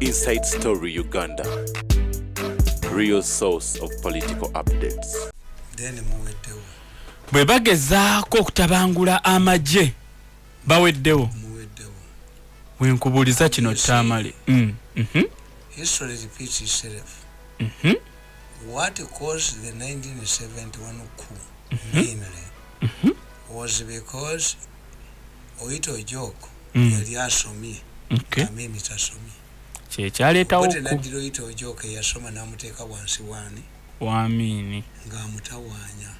Inside Story Uganda, real source of political updates. Then muweddewo. Bwe bagezaako okutabangula amagye baweddewo. Wenkubuuliza kino Tamale. History repeats itself. What caused the 1971 coup mainly was because Oito Ojoko yali asomye. Amini tasomye. Kyaleetawo ku. Naddira Oito Ojoko yasoma n'amuteeka wansi waamini. Ng'amutawaanya.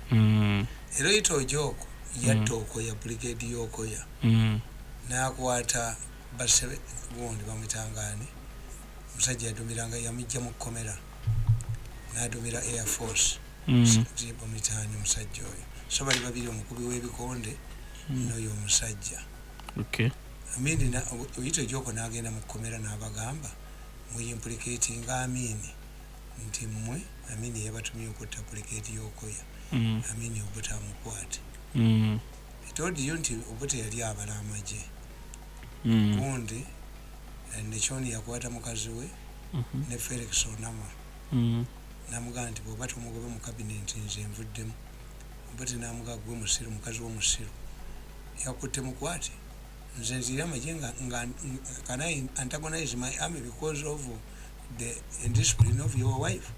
Era Oito Ojoko yatta Okoya brigade y'Okoya. N'akwata basebe gundi bamutangaani. Musajja yadumiranga yamujja mu kkomera. N'adumira Air Force. Bamuitaani musajja oyo. So bali babiri omukubi w'ebikonde n'oyo omusajja. Okay. Amini na Oito Ojoko n'agenda mu kkomera n'abagamba muyimplicating Amini nti mmwe Amini yabatumye okutta brigade y'Okoya. Amini Obote amukwate. Told you nti Obote yali abala amagye. Gundi Nechoni yakwata mukazi we ne Felix Onama. Namugamba nti bw'oba tumugobe mu cabinet nze nvuddemu. Obote n'amugamba gwe musiru mukazi w'omusiru. Yakutte mukwate. Nze nzira amagye nga can I antagonize my army because of the indiscipline of your wife?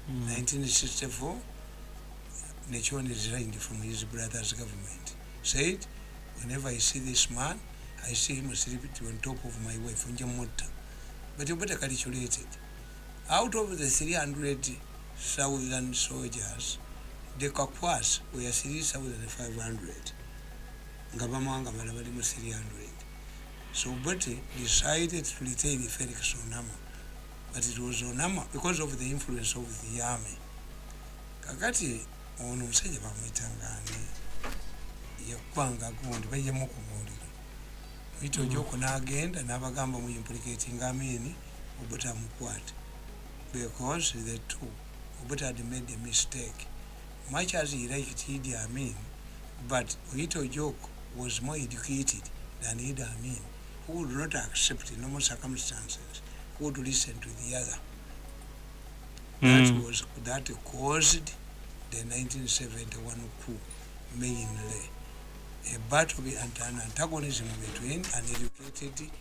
1964 Nechoni resigned from his brother's government. Said, whenever I see this man, I see him sleeping on top of my wife, but you better calculate it. Out of the 300,000 soldiers, the Kakwas were 3,500. Ngabamanga balabali mu 300. So Obote decided to retain Felix Onama. But it was Onama because of the influence of the army. Kakati ono musajja bamwitangani yakwanga gundi bayemu kumuliro. Oito Ojoko n'agenda n'abagamba mu implicating Amini Obote amukwate. Because the two Obote had made a mistake. Much as he liked Idi Amin, but Oito Ojoko was more educated than Idi Amin, who would not accept in normal circumstances, who would listen to the other. That caused the 1971 coup mainly. A battle and an antagonism between an educated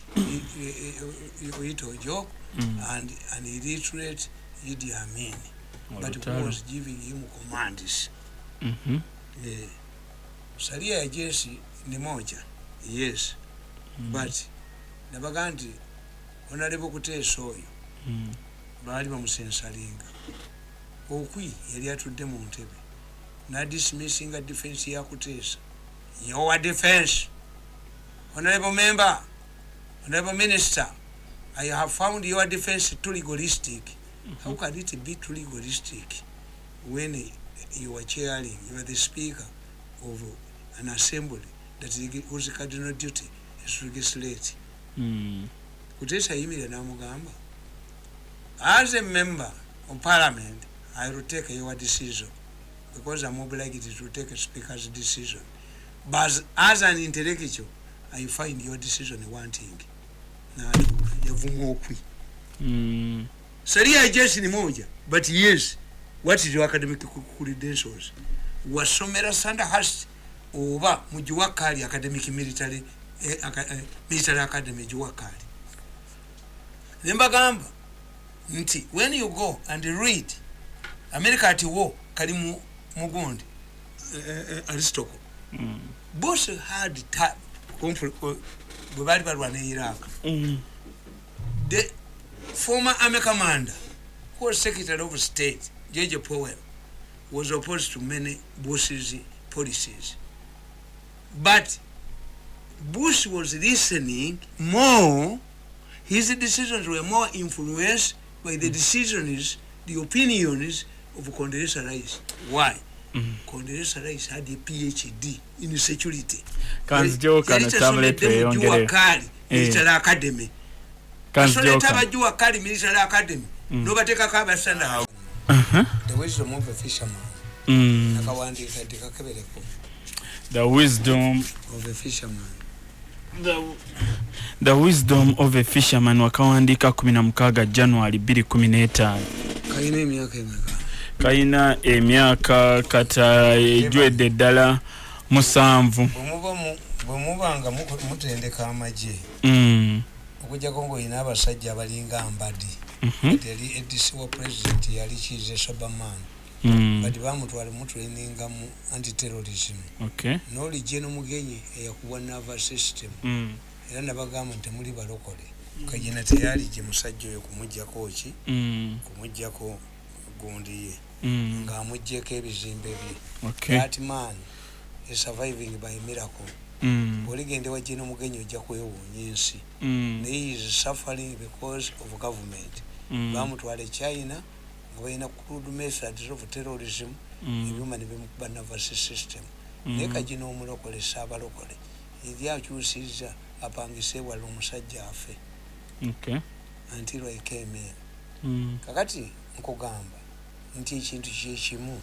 Oito Ojoko and an illiterate Idi Amin, but who was giving him commands. Saria ya jeshi ni moja, yes, but nabaganti Honorable Kuteesa oyo baali bamusensalinga okwi yali atudde mu ntebe na dismissinga defense ya Kuteesa. Your defense, Honorable Member, Honorable Minister, I have found your defense too legalistic. How can it be too legalistic when you are chairing, you are the speaker of an assembly that whose cardinal duty is to legislate? Kuteesa yimira n'amugamba, as a member of parliament, I will take your decision because I'm obliged to take a speaker's decision. But as an intellectual, I find your decision wanting. Na yavumo okwi. Saria jeshi ni moja, but yes, what is your academic credentials? Wasomera Sandhurst oba mujuwakali academic military academy juwakali. Nembagamba nti when you go and read America at war kali mugundi Aristotle. Bush had bwebali balwana Iraq. The former army commander, who was Secretary of State, George Powell, was opposed to many Bush's policies. But Bush was listening more. His decisions were more influenced by the decisions, the opinions of Condoleezza Rice. Why? Condoleezza Rice had a PhD in security. Kanzjoka na Tamale tuyongere. Military Academy. Kanzjoka Military Academy. Nobody can cover Sandhurst. The wisdom of a fisherman. The wisdom of a fisherman. The Wisdom of a Fisherman wakawandiika 16 January 2015. Kayina emyaka emeka? Kayina emyaka kata ejwedde ddala 7. Bwe mubanga mutendeka amagye okujjako ng'olina abasajja abalinga Mbadi teri edisi wa president yali Kiize Soberman bati bamutwala mutraininga mu anti-terrorism n'oli Jeno Mugenyi eyakubwa nervous system era nabagamba nti temuli balokole Kayina teyali gye musajja oyo kumuggyako ki kumuggyako gundi ye ng'amuggyeko ebizimbe bye that man is surviving by miracle oligende wa Jeno Mugenyi ojja kwewuunya ensi naye he is suffering because of government bamutwala e China nga balina crude methods of terrorism ebyuma ne bimukuba nervous system naye Kagino omulokole saabalokole eri akyusizza apangise wala omusajja afe until I came in kakati nkugamba nti ekintu kyekimu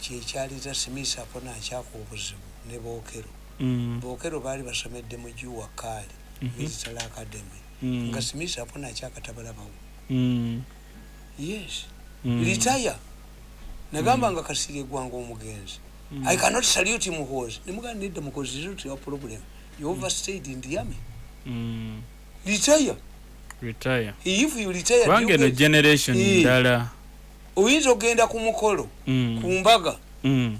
kyekyaleeta Smith apona akyaka obuzibu ne Bookero Bookero baali basomedde mu Juwakali Military Academy nga Smith apona akyakatabalabawo yes retire nagamba nga Kasirye gwange omugenzi I cannot salute him because nimuganda nedda mukozi is your problem you overstayed in the army retire if you retire wange no generation ndala oyinza ogenda ku mukolo ku mbaga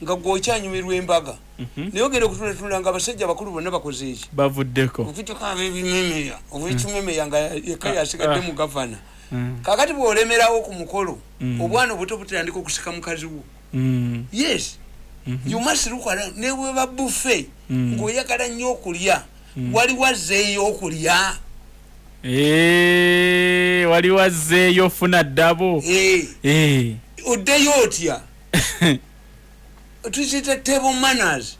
nga gwokyanyumirwa embaga naye ogenda okutulatula nga abasajja bakulu bonna bakoze eki bavuddeko okitukaaba ebimemeya obukimemeya nga yeka yasigadde mu gavana kakati bw'olemerawo ku mukolo obwana obuto butandika okusika mukazi wo yes you must look around newe ba buffet ng'oyagala nnyo okulya waliwo azzeeyo okulya waliwo azzeeyo ofuna ddabo oddeyo otya tukiyita table manners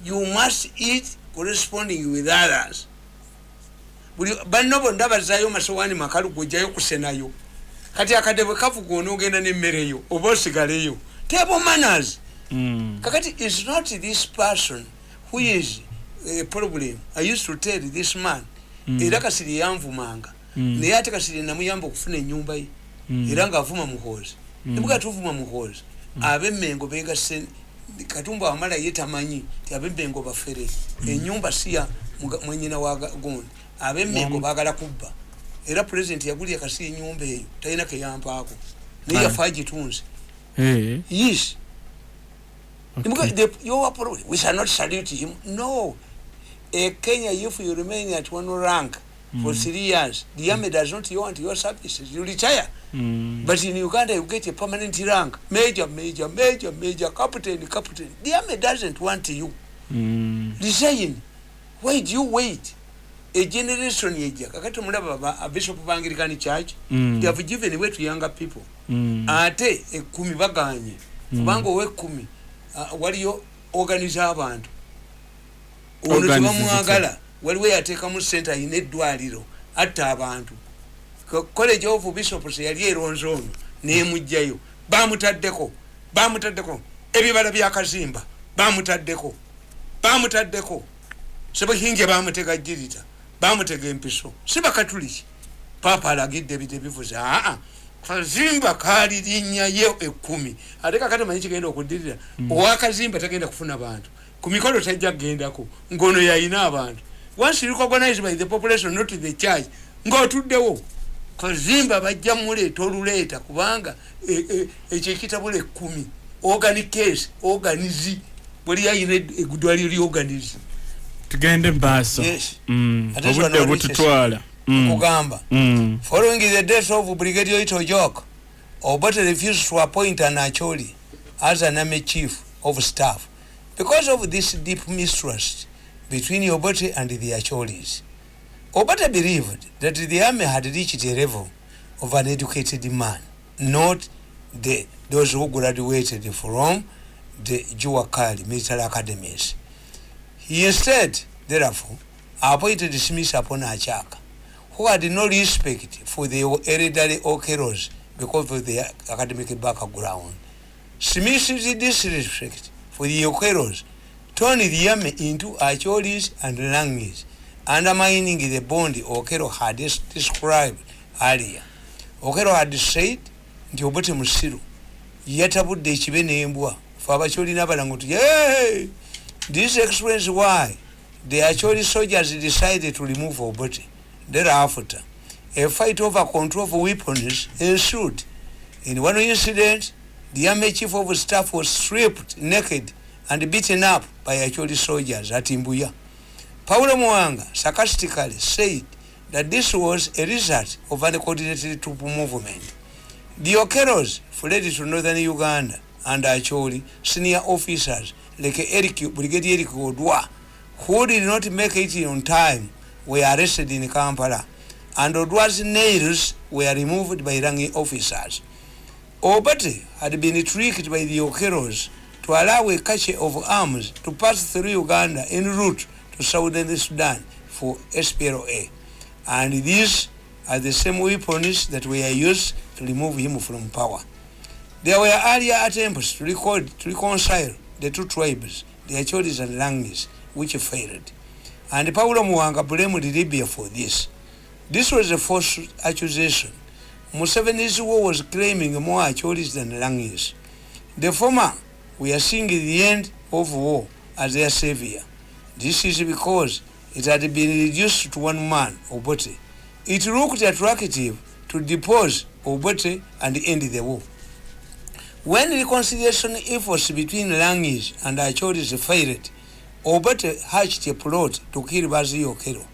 you must eat corresponding with others buli bannobo ndabazaayo masowaani makalu gwojjayo kusenayo kati akadde bwe kavuga onoogenda n'emmereyo oba osigaleyo table manners kakati is not this person who is a problem. I used to tell this man era Kasirye yanvumanga naye ate Kasirye namuyamba okufuna ennyumba ye era ng'avuma muhoozi nebuga tuvuma muhoozi ab'emmengo beegase Katumba wamala ye tamanyi ti ab'emmengo bafere ennyumba siya mwenyina wa gundi ab'emmengo baagala kubba era president yagulya Kasirye ennyumba eyo talina keyampaako naye yafa agitunze yes we shall not salute him. No. Kenya, if you remain at one rank for 3 years, the army does not want your services. You retire. But in Uganda, you get a permanent rank. Major, captain. The army doesn't want you. Resign. Why do you wait? A generation kakati mulaba a bishop of Anglican Church, they have given away to younger people. Ate ekumi baganye. Bango we kumi. Waliyo organize abantu ono tebamwagala waliwo yateekamu senta ayina eddwaliro atta abantu college of bishops yali eronzo ono nemugjayo bamutaddeko ebibala byakazimba bamutaddeko sebahinge bamutega jirita bamutega empiso sibakatuliki papa alagidde ebite bivuze kazimba kali linnya ye 10 ate kakati manyi kigenda okuddirira owakazimba tagenda kufuna bantu ku mikolo tajja gendako ngono yayina abantu once recognized by the population not the church ng'otuddewo kazimba bajja muleeta oluleeta kubanga ekyo ekitabula 10 organic case organize buli yayina eggudwaliro lyoganize tugende mbaaso obudde bututwala kugamba following the death of Brigadier Itojok, Obote refused to appoint an Acholi as an army chief of staff because of this deep mistrust between Obote and the Acholis. Obote believed that the army had reached a level of an educated man, not those who graduated from the Juwakali military academies. He instead, therefore, appointed Smith upon Achaka, who had no respect for the hereditary Okeros because of their academic background. Smith's disrespect for the Okeros turned the army into Acholis and Langis, undermining the bond Okero had described earlier. Okero had said nti Obote musiru yatabudde ekibe n'embwa fe Abacholi n'Abalango hey, this explains why the Acholi soldiers decided to remove Obote. Thereafter, a fight over control of weapons ensued. In one incident, the army chief of staff was stripped naked and beaten up by Acholi soldiers at Imbuya. Paulo Mwanga sarcastically said that this was a result of uncoordinated troop movement. The Okeros fled to northern Uganda and Acholi senior officers like Brigadier Eric Odwa, who did not make it on time, were arrested in Kampala, and Odwa's nails were removed by ranking officers. Obote had been tricked by the Okeros to allow a cache of arms to pass through Uganda en route to southern Sudan for SPLA, and these are the same weapons that were used to remove him from power. There were earlier attempts to reconcile the two tribes, the Acholis and Langis, which failed, and Paulo Mwanga blamed Libya for this. This was a false accusation. Museveni's war was claiming more Acholis than Langis. The former were seeing the end of war as their savior. This is because it had been reduced to one man, Obote. It looked attractive to depose Obote and end the war. When reconciliation efforts between Langis and Acholis failed, Obote hatched a plot to kill Basil Okero.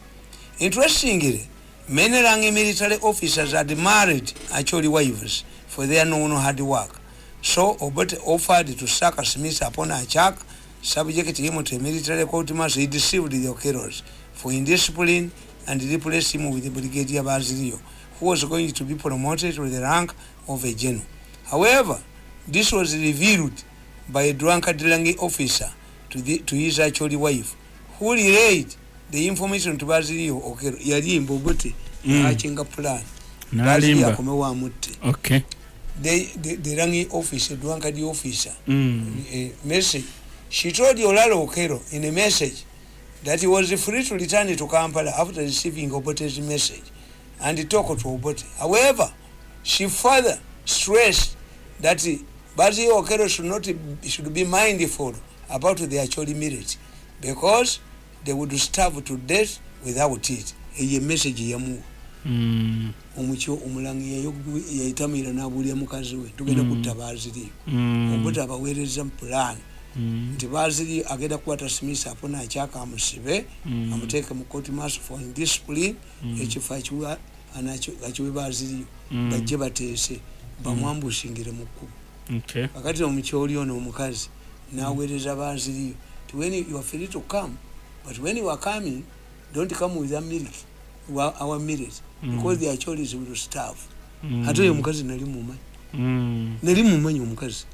Interestingly, many Langi military officers had married Acholi wives for their known hard work. So Obote offered to sack Smith upon a check, subject him to a military court martial. He deceived the Okeros for indiscipline and replaced him with the Brigadier Basilio, who was going to be promoted to the rank of a general. However, this was revealed by a drunkard Langi officer to his Acholi wife, who relayed the information to Basilio Okero. Yali Obote hatching plan. Basilio akomewa mutte. Okay. The rangi officer, drunkard officer, message. She told Olalo Okero in a message that he was free to return to Kampala after receiving Obote's message and talk to Obote. However, she further stressed that Basil Okero should be mindful about the Acholi military because they would starve to death without it. A message yamu. Omucho omulangi yayitamira n'abulya mukazi we tugenda kutta Basilio. Obote abaweereza plan. Nti Basilio agenda kukwata Smith apona akyaka amusibe amuteeke mu court martial for indiscipline ekifo akiwe Basilio bajje bateese bamwambushingire mu kkubo. Okay. Akati omukyoli ono omukazi n'aweereza Basilio, when you are free to come, but when you are coming, don't come with a milk, our millet, because the Acholis will starve. Ate oyo omukazi nali mumanyi omukazi.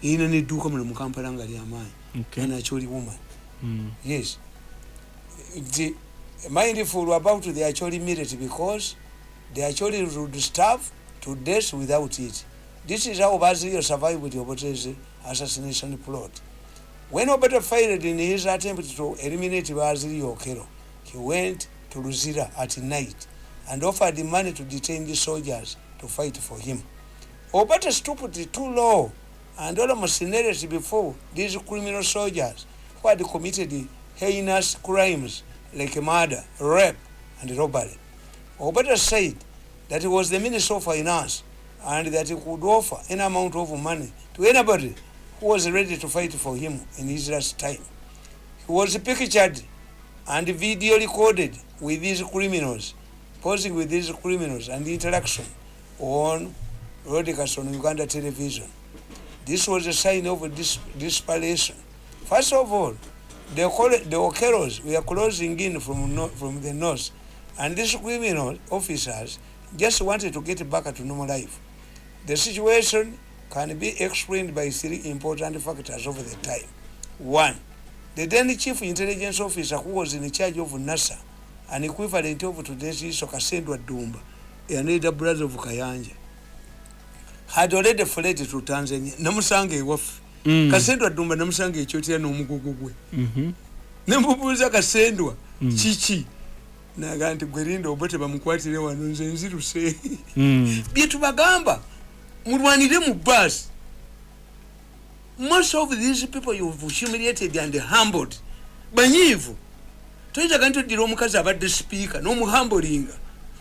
Ina ne duka mu Kampala nga lyamaanyi. Okay. An Acholi woman. Yes. The mindful about the Acholi millet because the Acholi would starve to death without it. This is how Basilio survived with Obote's assassination plot. When Obote failed in his attempt to eliminate Basilio Okero, he went to Luzira at night and offered the money to detain the soldiers to fight for him. Obote stooped too low and almost narrated before these criminal soldiers who had committed heinous crimes like murder, rape, and robbery. Obote said that he was the Minister of Finance and that he could offer any amount of money to anybody who was ready to fight for him in his last time. He was pictured and video recorded with these criminals, posing with these criminals and interaction on broadcast on Uganda television. This was a sign of desperation. First of all, the Okeros were closing in from the north, and these criminal officers just wanted to get back to normal life. The situation can be explained by three important factors over the time. One, the then chief intelligence officer who was in charge of NASA, an equivalent of today's Kasendwa Dumba, another brother of Kayanja, had already fled to Tanzania. Namusange waf. Kasendwa Dumba namusange chotia no mugugugwe. Nembubuza Kasendwa chichi naganti gwerindo obote bamukwatire wano nze nziruse byetu bagamba mulwanire mu bus. Most of these people you've humiliated and humbled banyivu toyita ganto dira omukazi abadde speaker n'omuhambulinga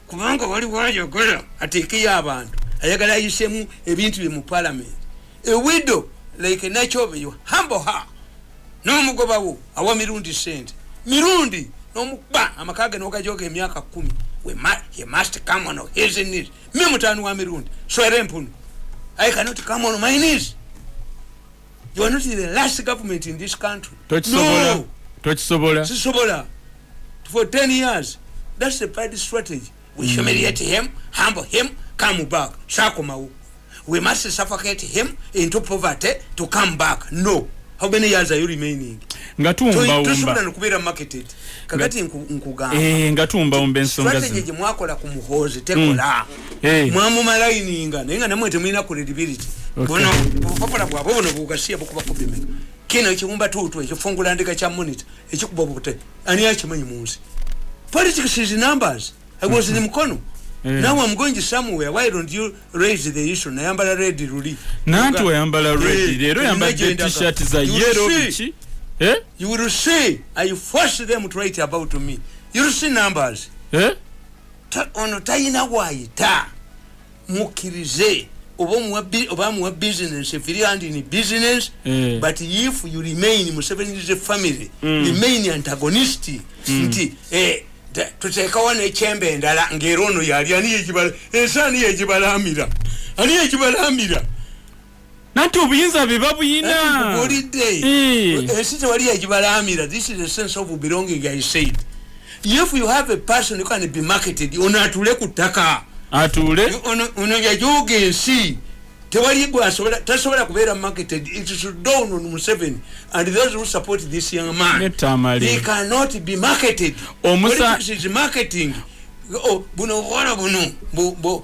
kubanga wali wayagala ateekeyo abantu ayagala ayisemu ebintu bye mu parliament. A widow like a nature you humble her n'omugobawo awa Mirundi sente Mirundi n'omukuba amakage n'okajoga emyaka 10 he must come on his knees. Me mutanu wa Mirundi swere mpunu I cannot come on my knees. You are not the last government in this country. No. Sisobola. For 10 years. That's the party strategy. We humiliate him, humble him, come back. Shakomau. We must suffocate him into poverty to come back. No. How many years are you remaining? Ngatumba umba. Nukubira marketed. Kakati nkugamba. Ngatumba umbe nsonga. Strategy mwakola kumuhoze tekola. Mwamu malaininga. Nenga namwete mwina credibility. Bono popola bwabo bono bugasiya bukuba kubime. Kino ekibumba tutu ekifungula ndika kya monitor ekikuba bute. Ani yakimanyi munsi. Politics is numbers. I was in Mukono. Now I'm going somewhere. Why don't you raise the issue? Nayambala red ruli. Nantu yambala red. Lero yambala t-shirt za yellow bichi. You will see. I force them to write about me. You will see numbers. Ono tayina waita. Mukirize. Obamu business. If you are in business, but if you remain Museveni's family, remain antagonistic. Tuteka wane chembe ndala ngerono yali ani yekibala ensani yekibalamira ani yekibalamira nanti obuyinza bebabuyina holiday esite wali yekibalamira. This is the sense of belonging. I said if you have a person who can be marketed onatule kutaka atule ono yajoge nsi tewali gwa tasobola kubeera marketed. It should dawn on Museveni and those who support this young man. He cannot be marketed. Politics is marketing. Buno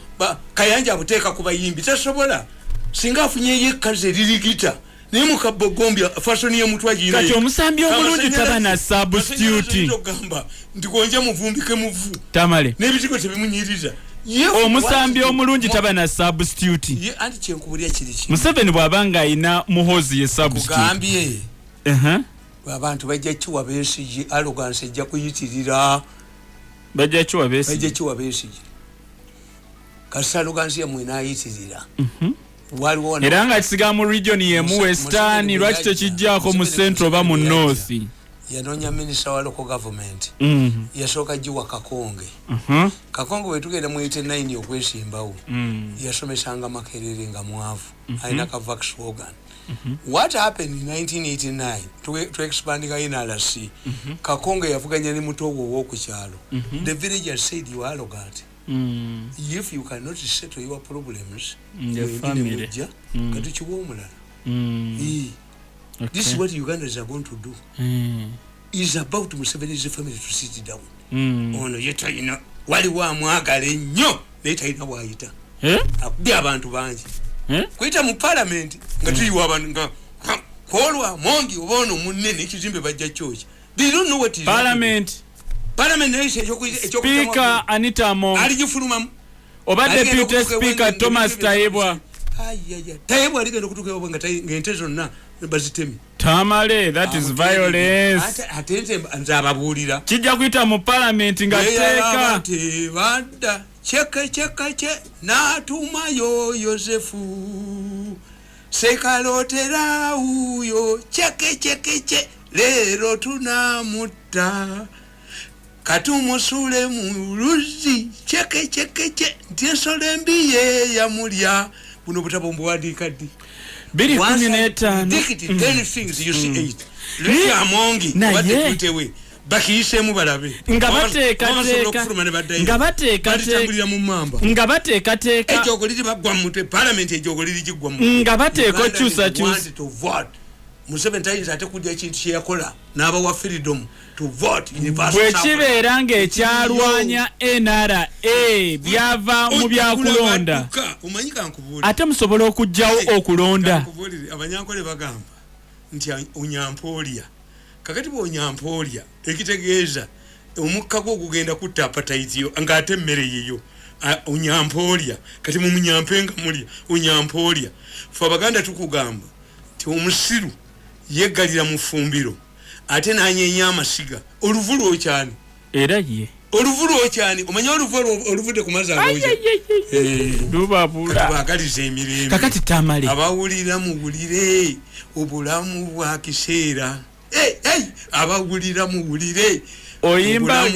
kayanja buteka kubayimbi tasobola singa afunye yekaze lirigita nemu kabogombya fashion ye mutwa jina kati omusambi omulungi tabana substitute gamba ndikonje muvumbike muvu Tamale nebitiko tebimunyiriza omusambi omulungi tabana substitute ye anti kyenkubulya kiriki Museveni bwabanga ayina muhozi ye substitute kugambye abantu bajja kiwa besiji arrogance ejja kuyitirira bajja kiwa besiji kasi arrogance ya mwina ayitirira era nga kisiga mu region yemu western lwaki tekijjako mu central ba mu north yanonya minister wa local government yasooka jiwa Kakonge Kakonge wetugenda mu 89 okwesimbawo yasomesanga Makerere nga mwavu aina ka Volkswagen. What happened in 1989 to expanding NRC? Kakonge yavuganya ne mutogo w'okukyalo. The villagers said you are arrogant. If you cannot settle your problems your family this is what Ugandans are going to do. Is about Museveni's family to sit down. Ono yeta ina wali wa mwagale nnyo leta ina waita akubya abantu bangi kuita mu parliament nga tuyiwa abantu nga kolwa mongi obono munene ekizimbe bajja chochi. They don't know what is parliament is Speaker Anita Mo alijifuluma oba Deputy Speaker Thomas Taibwa Taibwa aligenda kutuka obanga ngente zonna bazitemi Tamale that is violence atente nzababulira kijja kuita mu parliament nga teka bada cheke natumayo Yosefu sekalotera uyo cheke lero tunamuta katumusule muluzi cheke ntensole mbiye ya mulya buno butabombo wadikadi 2015 dikiti 10 things you see 8 lya amongi wate kutewe bakiyisemu balabe ngabateeka ekyogoliri bagwa mutwe parliament ekyogoliri kigwa mutwe ngabateeka kyusa Museveni tayinza ate kujja ekintu kye yakola n'aba wa freedom to vote universal bwe kibeera ng'ekyalwanya NRA byava mu byakulonda ate musobola okugjawo okulonda abanyankole bagamba nti onyampoolya kakati bw'onyampoolya ekitegeeza omukka gwo gugenda kutta appetite yo ngate mmere yiyo unyampolia kati mu munyampenga mulya unyampolia fa baganda tukugamba ti omusiru yegalira mu fumbiro ate nanyenya amasiga oluvulo cyane era ye oluvulo cyane omanya oluvude kumaza ngoje lubabula bagalize emirembe kakati Tamale abawulira mu bulire obulamu bwa kiseera abawulira mu bulire oyimba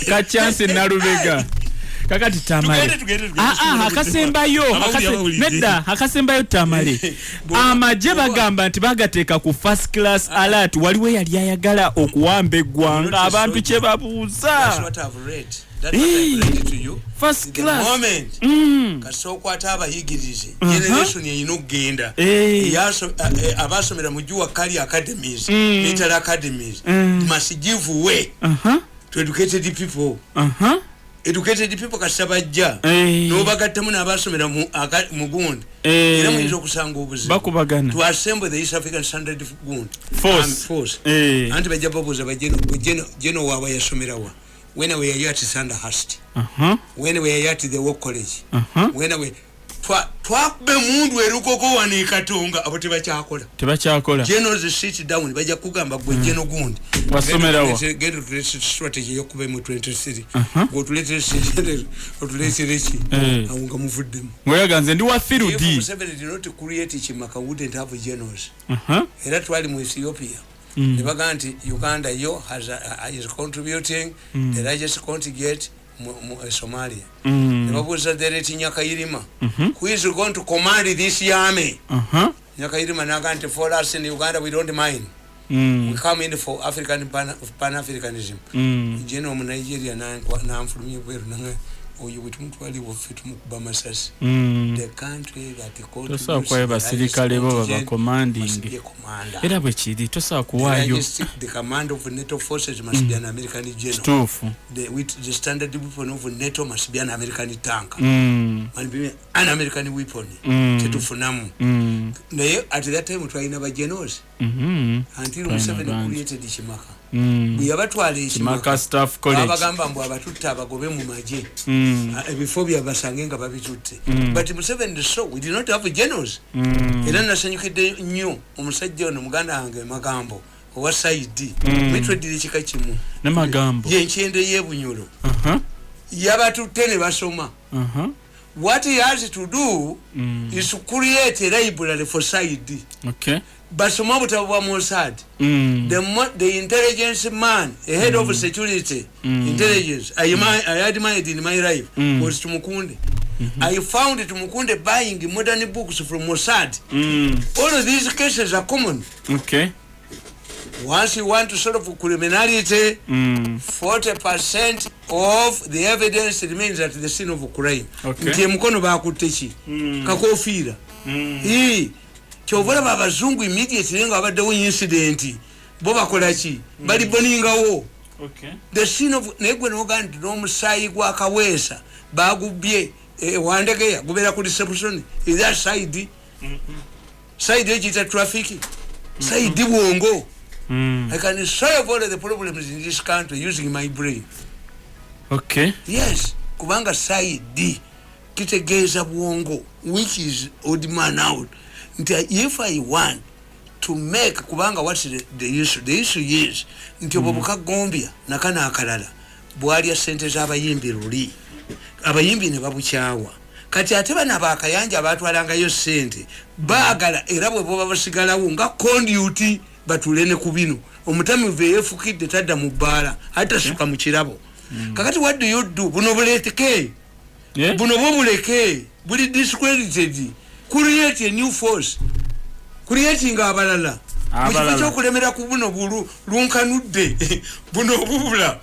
ka chance narubega kakati Tamale akasembayo Tamale amaje bagamba nti bagateeka ku first class alert waliwe yali ayagala okuwamba eggwanga abantu kye babuuza first class kasokwata abayigirize generation eyinogenda abasomera mu Jua Kali academies military academies must give way to educated people educated people kasabajja no bagattemu n'abasomera mu gundi era muyinza okusanga obuzibu bakubagana to assemble the East African Standard Gundi force anti bajja babuuza bajeno waabwe yasomerawa when we are at Sandhurst when we are at the War College when we twakbe mundu erukoko wani katonga abo tebakyakola generals sit down bajja kugamba gwe jeno gundi wasomerawa get strategy yokube mu 23 go tuleterechi awunga muvuddemu ngoyaganze ndi wa firudi 7 did not create chimaka wouldn't have generals era twali mu Ethiopia nebaga nti Uganda yo is contributing the largest contingent Somalia. Nebabuuza Dereti Nyakayirima who is going to command this army. Nyakayirima naga nti for us in Uganda we don't mind. We come in for African Pan-Africanism. General Nigeria na amfulumye bweru nanga oyo witumutwali wofitu mukuba masasi. The country that contributes tosa kwa basirikale bo ba commanding era bwe kiri tosa kuwayo the command of NATO forces must be an American general. The standard weapon of NATO must be an American tank and be an American weapon ketufunamu naye at that time twalina ba generals until Museveni created Chimaka we abatwala Chimaka Staff College abagamba mbu abatutta abagobe mu maje before bya basange nga babitutte but Museveni so we did not have generals era nasanyukidde nnyo omusajja ono muganda wange magambo owa Saidi mitwedire kika kimu ne magambo ye nkyende yebunyulo yabatutte ne basoma what he has to do is to create a library for Saidi basoma butabu bwa Mossad the intelligence man a head of security intelligence I admired in my life was Tumukunde. I found Tumukunde buying modern books from Mossad. All of these cases are common. Once you want to solve criminality, 40% of the evidence remains at the scene of a crime. Ntie mkono bakutechi kakofira kyobola abazungu immediately nga abaddewo incident bo bakolachi bali boningawo the scene of negwe nogandi n'omusayi gwa kaweesa bagubye wandegeya gubera ku reception is that side ejita traffic side bwongo I can solve all the problems in this country using my brain. Yes kubanga side kitegeeza bwongo which is odd man out. If I want to make kubanga what's the issue is nti obuka gombia nakana akalala bwali sente z'abayimbi luli abayimbi ne babukyawa kati ate bana bakayanja abatwalanga yo sente baagala era bwe boba basigalawo nga conduit batulene ku bino omutami vefukidde tadda mu bbaala atasuka mu kirabo kakati what do you do buno buleteke buno bobuleke buli discredited create a new force creating abalala mukicho kulemera ku buno bulu lunkanudde buno bubula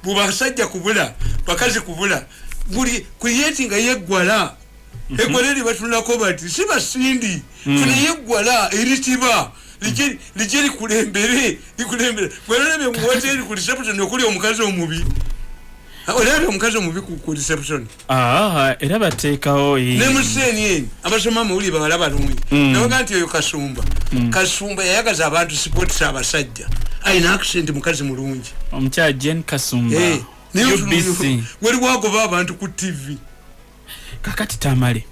bubasajja kubula bakazi kubula buli creating yeggwala ekoleli batulako bati siba sindi kuna yeggwala eritiba lijeri kulembere likulembere bwelebe mu hotel ku reception okuli omukazi omubi olaba omukazi omubi ku reception era bateekawo ne museni eni abasoma amawulire bawala balungi nabaga nti oyo kasumba yayagaza abantu sipotisa abasajja ayina accent mukazi mulungi omukyala Jen Kasumba UBC waliwo agoba abantu ku TV kakati Tamale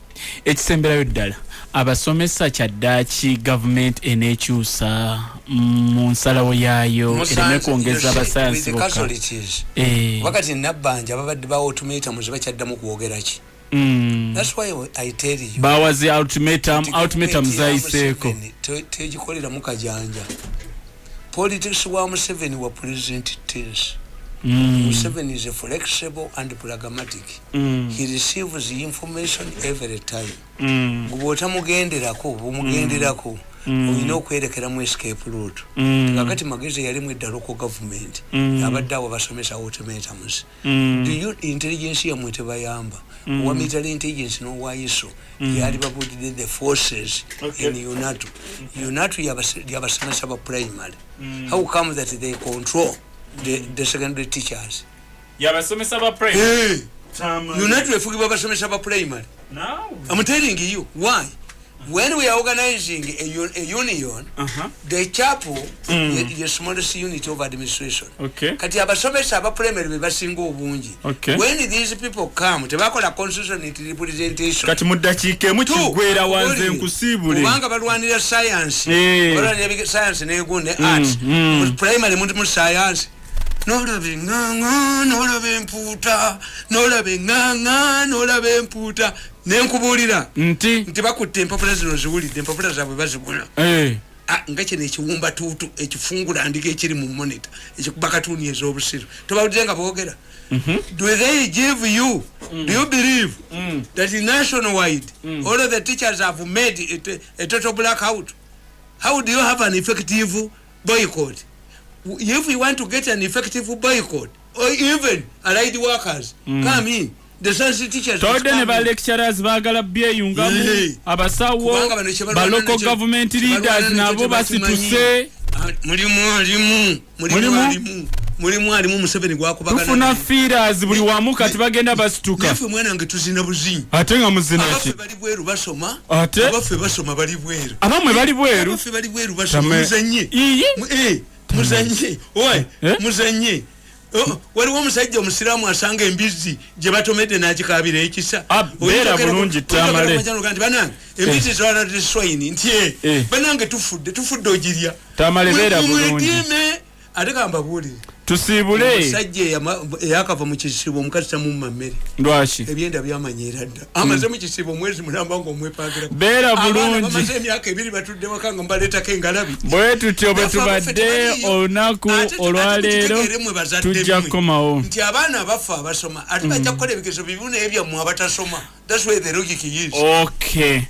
ekisemberayo ddala abasomesa kyaddaaki gavumenti eneekyusa mu nsalawo yaayo ereme kwongeza abasayansi bokka wakati nabbanja babadde ba ultimatum zibakyaddamu kwogera ki that's why I tell you bawazi ultimatum zayiseeko tegikolera mu kajanja politics wa Museveni wa president tense Museveni is flexible and pragmatic. He receives the information every time. Gubota mugenderako bumugenderako oyina okwerekera mu escape route. Kakati magezi yali mu local government abadde abo basomesa ultimatums. Do you intelligence ya mwete bayamba wa military intelligence no waiso yali babudde the forces in UNATU yabasomesa ba primary. How come that they control the secondary teachers? Yabasomesa ba primary. UNATU efugiba basomesa ba primary. No. I'm telling you why. When we are organizing a union, the chapel is the smallest unit of administration. Okay. Kati abasomesa aba primary bebasinga obungi. Okay. When these people come, tebakola constitution representation. Kati mudakiike mu kigwera wanze nkusibule. Kubanga balwanira science. Balwanira science n'egonde arts. Primary mu science. Nolabe nganga, nolabe mputa, nolabe nganga, nolabe mputa. Nenkubulira nti bakutte empapula zino ziwulidde empapula zaabwe bazigula nga kino ekiwumba tuutu ekifungula ndika ekiri mu monitor ekikuba katuuni ez'obusiru tobawulire nga boogera. Do they give you do you believe that nationwide all of the teachers have made a total blackout? How do you have an effective boycott? If you want to get an effective boycott or even allied workers come in, the science teachers tode ne ba lecturers bagala byeyungamu abasawo ba local government leaders nabo basituse mulimu alimu Museveni gwakubagana tufuna feelers buli wamu kati bagenda basituka nafe mwana nge tuzina buzinyi ate nga muzina ki bali bweru basoma ate abafe basoma bali bweru abamwe bali bweru abafe bali bweru basoma muzanye muzanye oy muzanye waliwo omusajja omusiraamu asanga embizi gye batomedde n'agikabira ekisa beera bulungi Tamale banange embizi zolana teswayini nti banange tufudde ogirya Tamale beera bulungi ate kambabuulire tusiibule omusajja eyakava mu kisibo omukazi tamumma mmere lwaki ebyenda byamanyira dda amaze mu kisibo omwezi mulamba ng'omwepangira beera bulungi amaze emyaka 2 batudde waka nga mbaleetako engalabi bwe tutyo bwe tubadde olunaku olwaleero tujja kukomawo nti abaana abafa abasoma ate bajja kukola ebigezo bibi naye byammwe abatasoma. That's where the logic is. Okay.